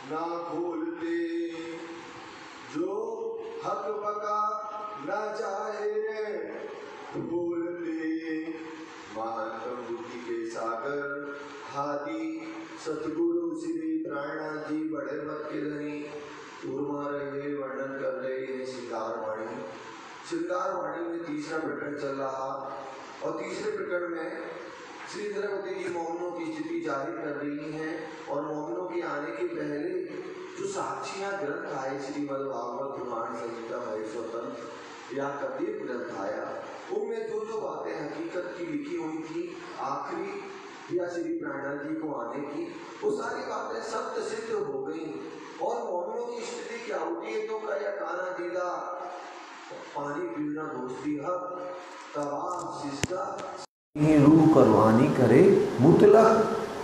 ना भूलते जो हक बका ना चाहे रे भूलते महान बुद्धि के सागर हादी सतगुरु श्री प्राणनाथ जी बड़े मत के धनी उर्मा रहे वर्णन कर रहे हैं श्रृंगार वाणी में तीसरा प्रकरण चल रहा और तीसरे प्रकरण में श्री द्रौपदी जी मोमिनों की स्थिति जारी कर रही हैं और मोमिनों के आने के पहले जो साक्षियां ग्रंथ आए श्रीमद् भागवत पुराण संहिता स्वतंत्र या कबीर ग्रंथ आया उनमें जो जो बातें हकीकत की लिखी हुई थी आखिरी या श्री प्राणनाथ जी को आने की वो सारी बातें सत्य सिद्ध हो गई और मोमिनों की स्थिति क्या होती है तो क्या काना दीदा पानी पीना दोस्ती हक तबाह शिष्टा रू करवानी करे मुतलक।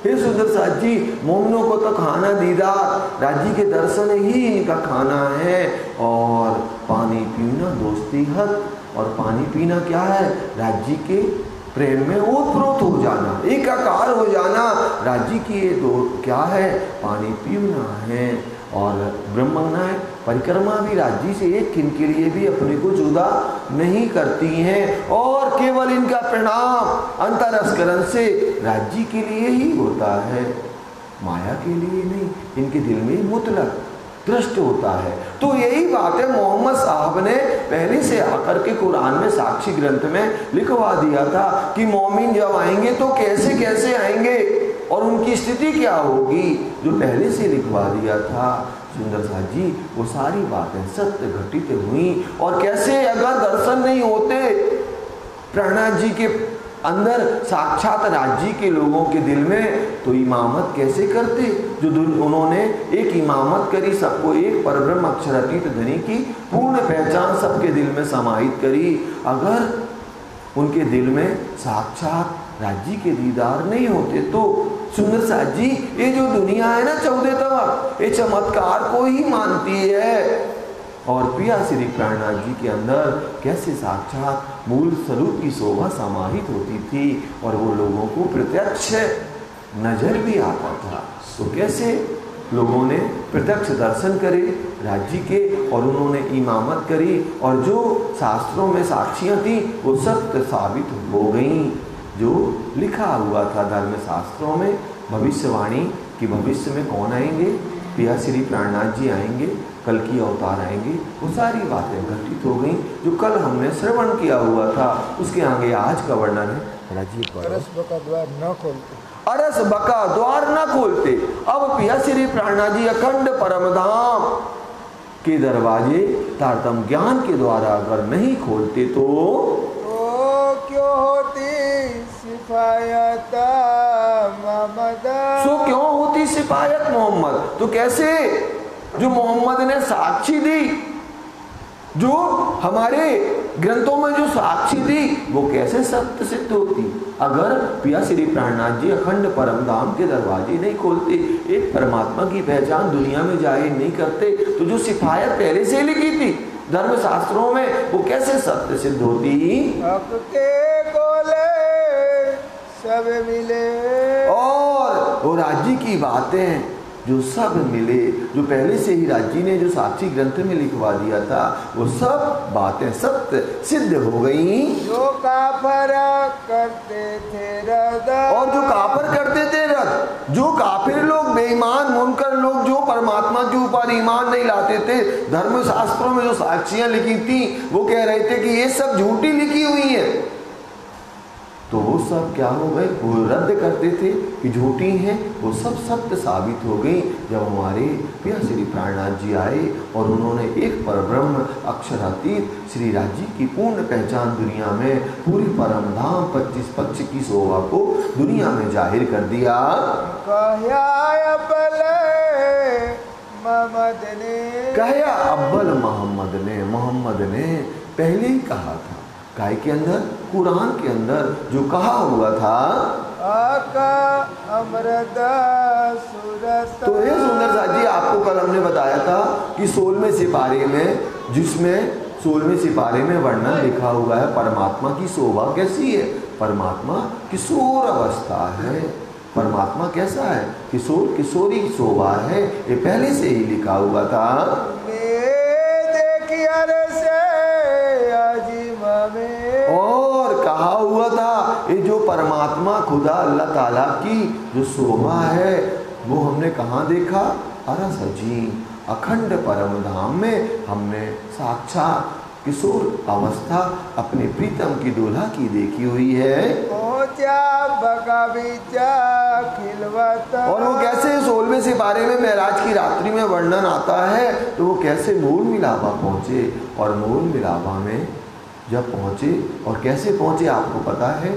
हे सुंदर साथ जी, मोमिनों को तो खाना दीदार राज्य के दर्शन ही इनका खाना है और पानी पीना दोस्ती हक। और पानी पीना क्या है? राज्य के प्रेम में ओतप्रोत हो जाना, एकाकार हो जाना। राज्य की ये दो क्या है? पानी पीना है। और ब्रह्मज्ञान परिक्रमा भी राज्य से एक किन के लिए भी अपने को जुदा नहीं करती हैं और केवल इनका परिणाम अंतरस्करण से राज्य के लिए ही होता है, माया के लिए नहीं। इनके दिल में मुतलक दृष्ट होता है। तो यही बात है मोहम्मद साहब ने पहले से आकर के कुरान में साक्षी ग्रंथ में लिखवा दिया था कि मोमिन जब आएंगे तो कैसे कैसे आएंगे और उनकी स्थिति क्या होगी, जो पहले से लिखवा दिया था सुंदर साथ जी। वो सारी बातें सत्य घटित हुई और कैसे अगर दर्शन नहीं होते प्राणनाथ जी के अंदर साक्षात राज्य के लोगों के दिल में तो इमामत कैसे करते? जो उन्होंने एक इमामत करी, सबको एक परब्रह्म अक्षरातीत धनी की पूर्ण पहचान सबके दिल में समाहित करी। अगर उनके दिल में साक्षात राज्य के दीदार नहीं होते तो सुंदर साथ जी ये जो दुनिया है ना 14 तक ये चमत्कार को ही मानती है। और प्रिया श्री प्राणनाथ जी के अंदर कैसे साक्षात मूल स्वरूप की शोभा समाहित होती थी और वो लोगों को प्रत्यक्ष नजर भी आता था। तो कैसे लोगों ने प्रत्यक्ष दर्शन करे राज्य के और उन्होंने इमामत करी और जो शास्त्रों में साक्षियां थी वो सत्य साबित हो गई। जो लिखा हुआ था धर्म शास्त्रों में भविष्यवाणी कि भविष्य में कौन आएंगे, प्रिया श्री प्राणनाथ जी आएंगे, कल की अवतार आएंगे, वो सारी बातें घटित हो गई जो कल हमने श्रवण किया हुआ था। उसके आगे आज का वर्णन है। अरस बका द्वार न खोलते, अरस बका द्वार न खोलते। अब प्रिया श्री प्राणनाथ जी अखंड परमधाम के दरवाजे तारतम ज्ञान के द्वारा अगर नहीं खोलते तो क्यों होती सिफायत मोहम्मद, सो क्यों होती सिफायत मोहम्मद। तो कैसे जो मोहम्मद ने साक्षी दी, जो हमारे ग्रंथों में जो साक्षी दी वो कैसे सत्य सिद्ध होती अगर प्रिया श्री प्राणनाथ जी अखंड परम धाम के दरवाजे नहीं खोलते, एक परमात्मा की पहचान दुनिया में जाहिर नहीं करते। तो जो सिफायत पहले से लिखी थी धर्म शास्त्रों में वो कैसे सत्य सिद्ध होती? हक के बोले सब मिले। और वो राज्य की बातें जो सब मिले, जो पहले से ही राजी ने जो साक्षी ग्रंथ में लिखवा दिया था, वो सब बातें सत्य सिद्ध हो गई। जो काफर करते थे रद, और जो काफर करते थे रद, जो काफिर लोग, बेईमान मुनकर लोग, जो परमात्मा के ऊपर ईमान नहीं लाते थे, धर्म शास्त्रों में जो साक्षियां लिखी थी वो कह रहे थे कि ये सब झूठी लिखी हुई है, तो वो सब क्या हो गए, वो रद्द करते थे कि झूठी हैं, वो सब सत्य साबित हो गई जब हमारे पिया श्री प्राणनाथ जी आए और उन्होंने एक परब्रह्म अक्षरातीत श्री राज्य की पूर्ण पहचान दुनिया में पूरी परम धाम 25 पक्ष की शोभा को दुनिया में जाहिर कर दिया। कहया अव्वल मोहम्मद ने पहले ही कहा था, काय के अंदर, कुरान के अंदर जो कहा हुआ था, तो ये सुंदर साथ जी आपको कल हमने बताया था कि 16वें सिपारे में, जिसमें 16वें सिपारे में वर्णन लिखा हुआ है परमात्मा की शोभा कैसी है। परमात्मा किशोर अवस्था है, परमात्मा कैसा है, किशोर किशोरी शोभा है, ये पहले से ही लिखा हुआ था। और कहा हुआ था ये जो परमात्मा खुदा अल्लाह ताला की जो शोभा है वो हमने कहाँ देखा, अरस जी अखंड परम धाम में हमने साक्षात किशोर अवस्था अपने प्रीतम की दूल्हा की देखी हुई है। और वो कैसे 16वें सिपारे में महराज की रात्रि में वर्णन आता है, तो वो कैसे मूल मिलावा पहुंचे, और मूल मिलावा में जब पहुंचे और कैसे पहुंचे आपको पता है,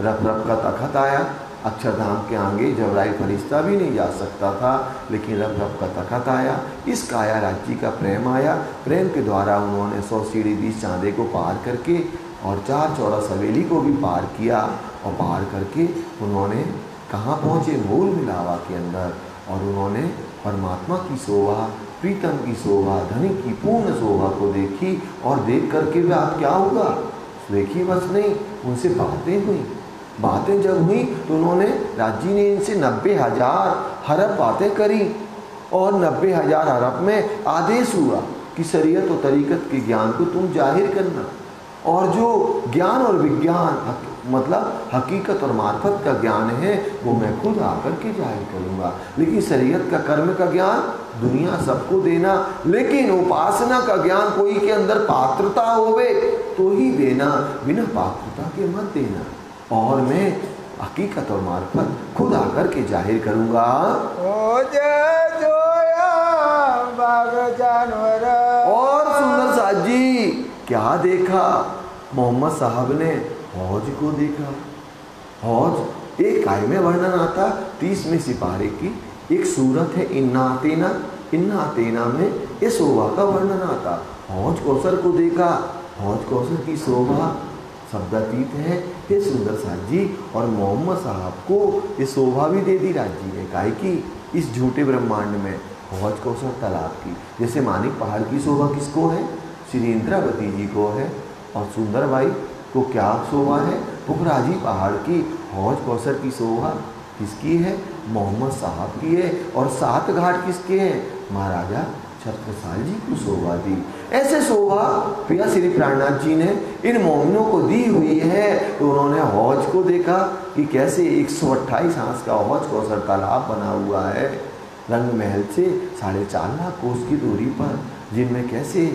रब रब का तखत आया, अक्षरधाम के आगे जबराइल फरिश्ता भी नहीं जा सकता था, लेकिन रब रब का तखत आया, इस काया राज्य का प्रेम आया, प्रेम के द्वारा उन्होंने 100 सीढ़ी 20 चांदे को पार करके और 4 चौरस हवेली को भी पार किया, और पार करके उन्होंने कहाँ पहुँचे, मूल मिलावा के अंदर, और उन्होंने परमात्मा की शोभा, प्रीतम की शोभा, धनी की पूर्ण शोभा को देखी, और देख करके भी आप क्या होगा, देखी बस नहीं, उनसे बातें हुई। बातें जब हुई तो उन्होंने राज्य ने इनसे 90,000 हरफ बातें करी, और 90,000 हरफ में आदेश हुआ कि शरीयत और तरीकत के ज्ञान को तुम जाहिर करना, और जो ज्ञान और विज्ञान मतलब हकीकत और मार्फत का ज्ञान है वो मैं खुद आकर के जाहिर करूँगा, लेकिन शरीयत का कर्म का ज्ञान दुनिया सबको देना, लेकिन उपासना का ज्ञान कोई के अंदर पात्रता होवे तो ही देना, बिना पात्रता के मत देना, और मैं हकीकत और मार्फत खुद आकर के जाहिर करूँगा। और सुंदर साथ जी क्या देखा, मोहम्मद साहब ने हौज को देखा। हौज एक काय में वर्णन आता, 30वें सिपारे की एक सूरत है इन्ना आतेना में ये शोभा का वर्णन आता। हौज कौसर को देखा, हौज कौसर की शोभा शब्दातीत है, ये सुंदर साथ जी, और मोहम्मद साहब को ये शोभा भी दे दी राज्य ने, काय की इस झूठे ब्रह्मांड में हौज कौसर तालाब की, जैसे मानिक पहाड़ की शोभा किसको है, श्री इंद्रावती जी को है, और सुंदरबाई को क्या शोभा है, पुखराजी पहाड़ की हौज कौसर की शोभा किसकी है, मोहम्मद साहब की है, और 7 घाट किसके हैं, महाराजा छत्रसाल जी को शोभा दी। ऐसे शोभा पिया श्री प्राणनाथ जी ने इन मोमिनों को दी हुई है, तो उन्होंने हौज को देखा कि कैसे 128 हाथ का हौज कौसर तालाब बना हुआ है, रंग महल से 4.5 लाख कोस की दूरी पर, जिनमें कैसे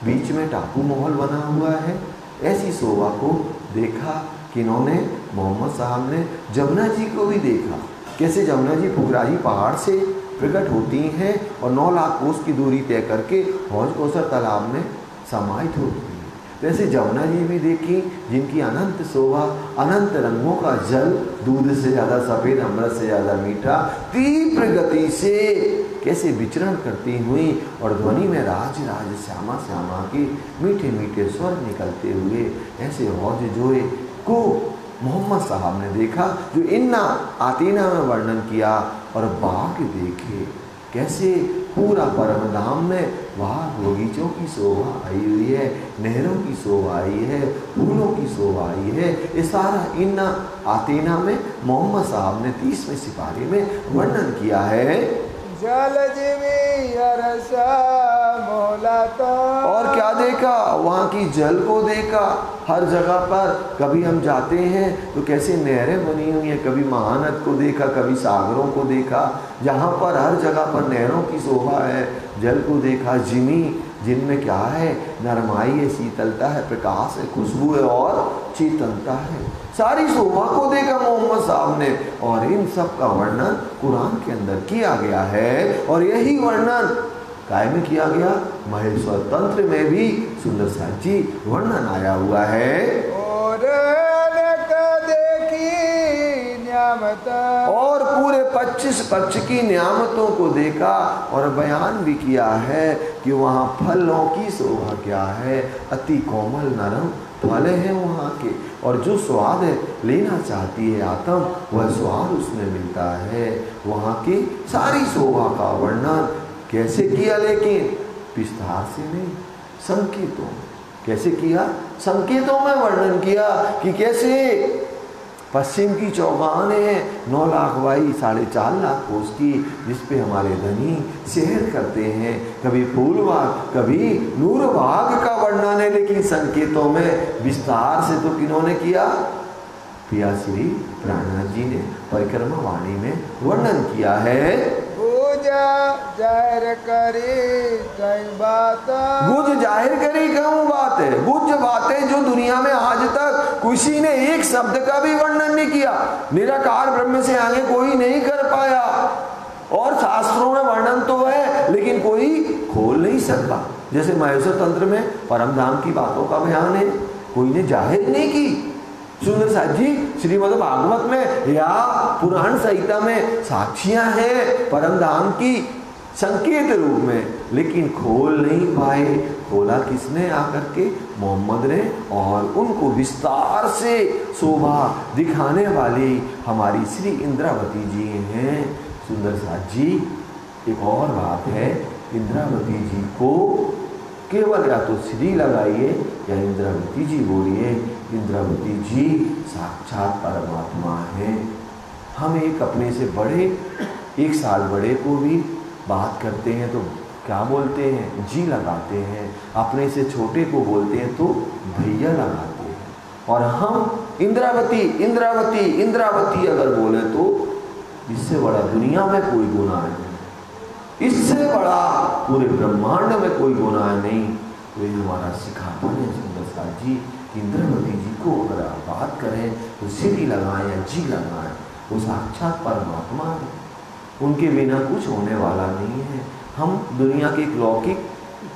बीच में टापू महल बना हुआ है। ऐसी शोभा को देखा कि इन्होंने मोहम्मद साहब ने जमुना जी को भी देखा, कैसे जमुना जी पुखराजी पहाड़ से प्रकट होती हैं और 9 लाख कोस की दूरी तय करके हौज कौसर तालाब में समाहित होती है। वैसे जमुना जी भी देखी, जिनकी अनंत शोभा, अनंत रंगों का जल, दूध से ज़्यादा सफ़ेद, अमृत से ज़्यादा मीठा, तीव्र गति से कैसे विचरण करती हुई, और ध्वनि में राज राज श्यामा श्यामा के मीठे मीठे स्वर निकलते हुए ऐसे हौज जोए को मोहम्मद साहब ने देखा, जो इन्ना आतीना में वर्णन किया, और बाग देखे कैसे पूरा परम धाम में वहाँ बगीचों की शोभा आई हुई है, नहरों की शोभा आई है, फूलों की शोभा आई है। ये सारा इन्ना आतीना में मोहम्मद साहब ने 30वें सिपारे में वर्णन किया है। जल जिमी अरसा मोला तो। और क्या देखा? वहाँ की जल को देखा। हर जगह पर कभी हम जाते हैं तो कैसे नहरें बनी हुई हैं, कभी महानद को देखा, कभी सागरों को देखा, जहाँ पर हर जगह पर नहरों की शोभा है। जल को देखा। जिमी, जिनमें क्या है? नरमाई है, शीतलता है, प्रकाश है, खुशबू है और चेतनता है। सारी शोभा को देखा मोहम्मद साहब ने, और इन सब का वर्णन कुरान के अंदर किया गया है। और यही वर्णन काय में किया गया? महेश्वर तंत्र में भी सुंदर साथ जी वर्णन आया हुआ है। और देखी न्यामत, और पूरे 25 पक्ष की नियामतों को देखा और बयान भी किया है कि वहाँ फलों की शोभा क्या है। अति कोमल नरम फल हैं वहाँ के, और जो स्वाद लेना चाहती है आत्म, वह स्वाद उसमें मिलता है। वहाँ की सारी शोभा का वर्णन कैसे किया? लेकिन विस्तार से नहीं, संकेतों। कैसे किया? संकेतों में वर्णन किया कि कैसे पश्चिम की चौगान है 9 लाख बाई 4.5 लाख कोस की, जिसपे हमारे धनी शहर करते हैं। कभी फूलबाग, कभी नूरबाग का वर्णन है, लेकिन संकेतों में विस्तार से तो किन्होंने किया? पिया श्री प्राणनाथ जी ने परिक्रमा वाणी में वर्णन किया है। जाहिर करी कई बात, गुज जाहिर करी कहूँ बात है। गुज बातें जो दुनिया में आज तक किसी ने एक शब्द का भी वर्णन नहीं किया, निराकार ब्रह्म से आगे कोई नहीं कर पाया। और शास्त्रों में वर्णन तो है लेकिन कोई खोल नहीं सकता। जैसे महेश्वर तंत्र में परम धाम की बातों का बयान है, कोई ने जाहिर नहीं की। सुंदर साथ जी श्रीमद् भागवत में या पुराण संहिता में साक्षियां हैं परम धाम की संकेत रूप में, लेकिन खोल नहीं पाए। खोला किसने? आकर के मोहम्मद ने। और उनको विस्तार से शोभा दिखाने वाली हमारी श्री इंद्रावती जी हैं। सुंदर साथ जी एक और बात है, इंद्रावती जी को केवल या तो श्री लगाइए या इंद्रावती जी बोलिए। इंद्रावती जी साक्षात परमात्मा है। हम एक अपने से बड़े, 1 साल बड़े को भी बात करते हैं तो क्या बोलते हैं? जी लगाते हैं। अपने से छोटे को बोलते हैं तो भैया लगाते हैं। और हम इंद्रावती इंद्रावती इंद्रावती अगर बोले तो इससे बड़ा दुनिया में कोई गुनाह नहीं, इससे बड़ा पूरे ब्रह्मांड में कोई गुनाह नहीं। तो ये हमारा सिखापन है सुंदर साथ जी। इंद्रावती जी को अगर आप बात करें तो सिरी लगाएं या जी लगाएं, वो साक्षात परमात्मा है। उनके बिना कुछ होने वाला नहीं है। हम दुनिया के एक लौकिक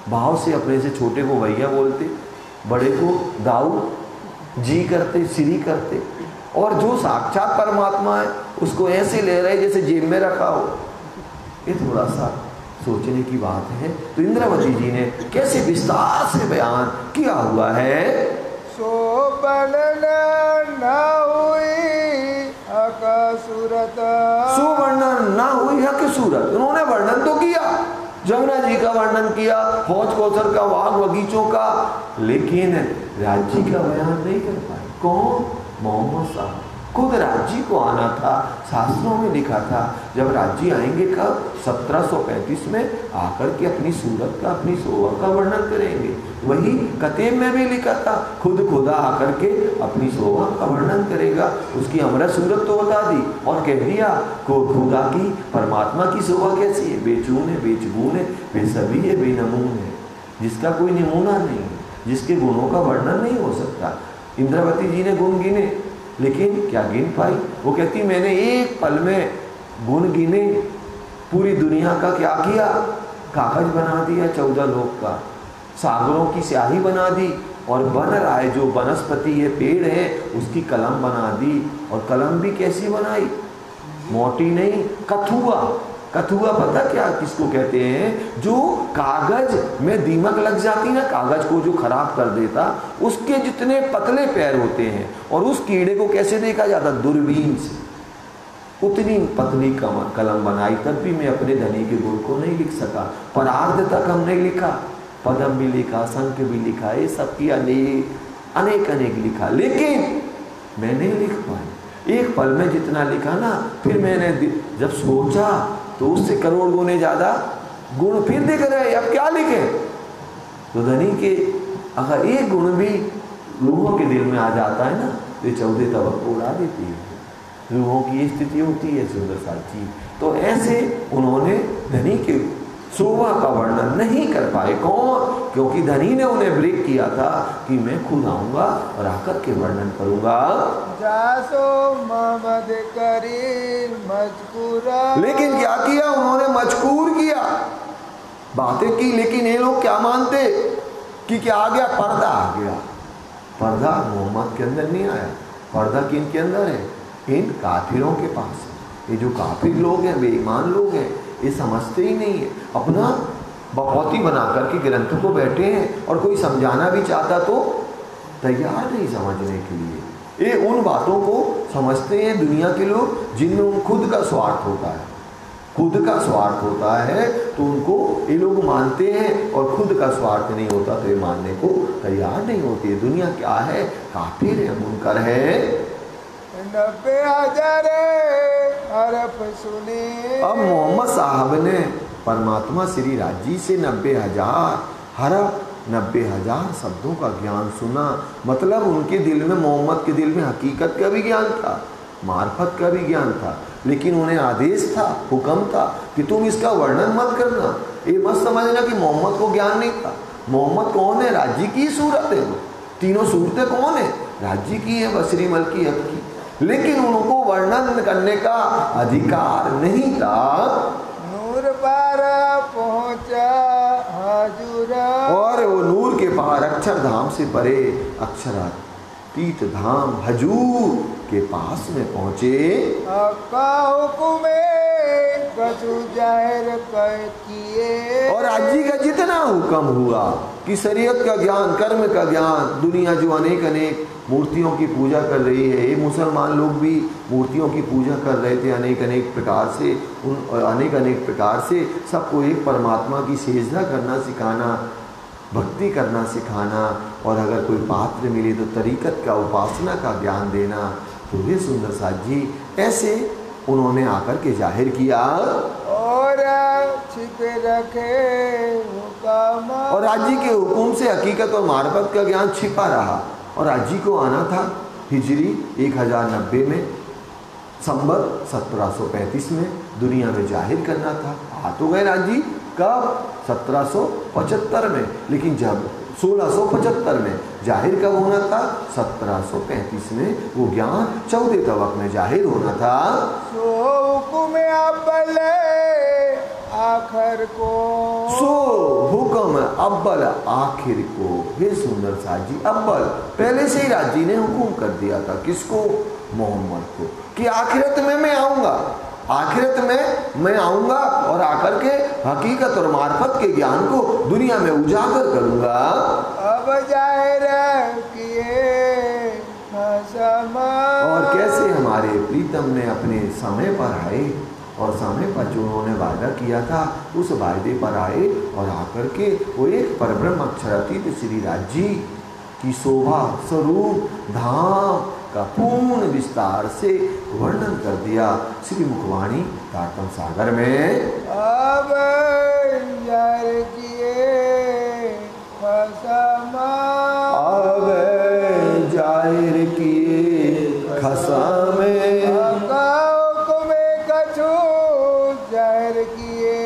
भाव से अपने से छोटे को भैया बोलते, बड़े को दाऊ जी करते, श्री करते, और जो साक्षात परमात्मा है उसको ऐसे ले रहे जैसे जेब में रखा हो। ये थोड़ा सा सोचने की बात है। तो इंद्रावती जी ने कैसे विस्तार से बयान किया हुआ है। सो वर्णन न हुई अकसूरत, सुवर्णन ना हुई है कि सूरत। उन्होंने वर्णन तो किया, जमुना जी का वर्णन किया, हौज कौसर का, वाघ बगीचों का, लेकिन राज्य का बयान नहीं कर पाए। कौन? मोहम्मद साहब। खुद राज्य को आना था। शास्त्रों में लिखा था जब राज्य आएंगे कब? 1735 में आकर के अपनी सूरत का, अपनी शोभा का वर्णन करेंगे। वही कतेब में भी लिखा था, खुद खुदा आकर के अपनी शोभा का वर्णन करेगा। उसकी अमृत सूरत तो बता दी और कह दिया को खुदा की, परमात्मा की शोभा कैसी है? बेचून है, बेचगून है, बेसबी है, बेनमून है, जिसका कोई नमूना नहीं है, जिसके गुणों का वर्णन नहीं हो सकता। इंद्रावती जी ने गुण गिने, लेकिन क्या गिन पाई? वो कहती मैंने एक पल में गुण गिने, पूरी दुनिया का क्या किया? कागज बना दिया 14 लोक का, सागरों की स्याही बना दी, और बन रहा है जो वनस्पति है, पेड़ है, उसकी कलम बना दी। और कलम भी कैसी बनाई? मोटी नहीं, कथुआ। कथुआ पता क्या किसको कहते हैं? जो कागज में दीमक लग जाती ना, कागज को जो खराब कर देता, उसके जितने पतले पैर होते हैं। और उस कीड़े को कैसे देखा जाता? दूरबीन से। उतनी पतली कलम बनाई, तब भी मैं अपने धनी के गुण को नहीं लिख सका। परार्ध तक हमने लिखा, पदम भी लिखा, संख्य भी लिखा, ये सब किया, अनेक अनेक लिखा, लेकिन मैं नहीं लिख पाई। एक पल में जितना लिखा ना, फिर मैंने जब सोचा तो उससे करोड़ गुने ज्यादा गुण फिर दिख रहे, अब क्या लिखे? तो धनी के अगर एक गुण भी रूहों के दिल में आ जाता है ना, तो 14 तबक को उड़ा देती है। रूहों की स्थिति होती है सुंदर साची। तो ऐसे उन्होंने धनी के शोभा का वर्णन नहीं कर पाए। कौन? क्योंकि धनी ने उन्हें ब्रेक किया था कि मैं खुद आऊंगा और आकर के वर्णन करूंगा। जासो मोहम्मद करीम मजकूरा। लेकिन क्या किया उन्होंने? मजकूर किया, बातें की, लेकिन ये लोग क्या मानते कि क्या आ गया? पर्दा आ गया। पर्दा मोहम्मद के अंदर नहीं आया। पर्दा किन के अंदर है? इन काफिरों के पास है। ये जो काफिर लोग हैं, बेईमान लोग हैं, ये समझते ही नहीं है। अपना बकौती बना करके ग्रंथ को बैठे हैं और कोई समझाना भी चाहता तो तैयार नहीं समझने के लिए। ये उन बातों को समझते हैं दुनिया के लोग जिनमें खुद का स्वार्थ होता है। खुद का स्वार्थ होता है तो उनको ये लोग मानते हैं, और खुद का स्वार्थ नहीं होता तो ये मानने को तैयार नहीं होती है। दुनिया क्या है? काफिर है, मुनकर है। 90,000 हरफ सुने। अब मोहम्मद साहब ने परमात्मा श्री राजी से 90,000 हरफ 90,000 शब्दों का ज्ञान सुना। मतलब उनके दिल में, मोहम्मद के दिल में हकीकत का भी ज्ञान था, मार्फत का भी ज्ञान था, लेकिन उन्हें आदेश था, हुक्म था कि तुम इसका वर्णन मत करना। ये मत समझना कि मोहम्मद को ज्ञान नहीं था। मोहम्मद कौन है? राज्य की सूरत है। वो तीनों सूरतें कौन है? राज्य की है, बसरी मलकी हक की। लेकिन उनको वर्णन करने का अधिकार नहीं था। नूर पार पहुंचा हजूरा। और वो नूर के पार अक्षर धाम से परे अक्षरातीत धाम हजूर के पास में पहुंचे। का हुक्म कछु जाहिर किए। और आज जी का जितना हुक्म हुआ कि शरीयत का ज्ञान, कर्म का ज्ञान, दुनिया जो अनेक अनेक मूर्तियों की पूजा कर रही है, ये मुसलमान लोग भी मूर्तियों की पूजा कर रहे थे अनेक अनेक प्रकार से। उन अनेक अनेक प्रकार से सबको एक परमात्मा की सेजदा करना सिखाना, भक्ति करना सिखाना, और अगर कोई पात्र मिले तो तरीकत का, उपासना का ज्ञान देना। तो वे सुंदर साथ जी ऐसे उन्होंने आकर के जाहिर किया और छिपे रखे हुक्म। और राज्य के हुक्म से हकीकत और मार्फत का ज्ञान छिपा रहा। और राज्य को आना था हिजरी 1090 में, संवत 1735 में दुनिया में जाहिर करना था। आ तो गए राज्य कब? 1775 में, लेकिन जब 1675 में जाहिर कब होना था? 1735 में वो ज्ञान 14 तबक में जाहिर होना था। सो हुक्म अव्वल आखिर को। सो हुक्म अव्वल आखिर को। हे सुंदर साथ जी, अव्वल पहले से ही राजी ने हुक्म कर दिया था। किसको? मोहम्मद को, कि आखिरत में मैं आऊंगा, आखिरत में मैं आऊंगा और आकर के हकीकत और मार्फत के ज्ञान को दुनिया में उजागर करूंगा। अब जाहिर किए खसमा। और कैसे हमारे प्रीतम ने अपने समय पर आए, और समय पर जो उन्होंने वादा किया था उस वायदे पर आए, और आकर के वो एक परब्रह्म अक्षरातीत श्री राज्य की शोभा स्वरूप धाम का पूर्ण विस्तार से वर्णन कर दिया श्री मुखवाणी तारतम सागर में। अब जाहिर किए खसमा। अब जाहिर किए खसमे। जाहिर किए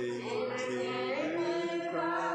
Sing, sing, cry.